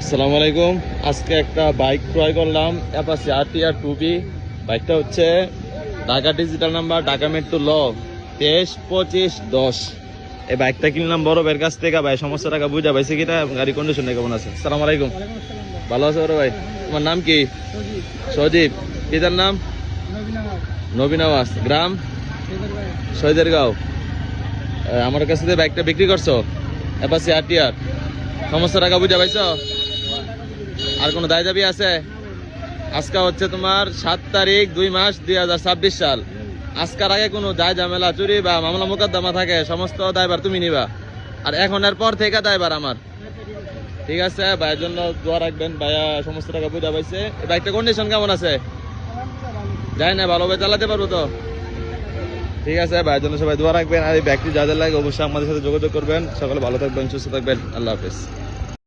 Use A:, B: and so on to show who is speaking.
A: আসসালামু আলাইকুম। আজকে একটা বাইক ক্রয় করলাম, অ্যাপাচি আরটিআর 2B। বাইকটা হচ্ছে Dhaka digital number, Dhaka metro ল 232510। এই বাইকটা কিনলাম বড় ভাইয়ের কাছ থেকে। ভাই সমস্ত টাকা বুঝা পাইছে কিনা, গাড়ি কন্ডিশন কেমন আছে? আসসালামু আলাইকুম। ভালো আছে বড় ভাই? তোমার নাম কি? সজীব। পিতার নাম? নবীন আওয়াজ। গ্রাম? সৈদেরগাঁও। আমার কাছে যে বাইকটা বিক্রি করছো, অ্যাপাচি আরটিআর, সমস্ত টাকা বুঝা পাইছো? আর কোনো দায় দাবি আছে? আজকে হচ্ছে তোমার 7 তারিখ 2 মাস 2026 সাল। আজকার আগে কোনো দায় ঝামেলা, চুরি বা মামলা মোকদ্দমা থাকে, সমস্ত দায়ভার তুমি নিবা। আর এখনের পর থেকে দায়ভার আমার। ঠিক আছে? ভাইয়ের জন্য দোয়া রাখবেন। ভাইয়া সমস্ত টাকা বুঝা পাইছে। এই বাইকটা কন্ডিশন কেমন আছে? যায় না, ভালোভাবে চালাতে পারবো তো? ঠিক আছে, ভাইয়ের জন্য সবাই দোয়া রাখবেন। আর এই বাইকটি যাদের লাগে অবশ্যই আমাদের সাথে যোগাযোগ করবেন। সকলে ভালো থাকবেন, সুস্থ থাকবেন। আল্লাহ হাফেজ।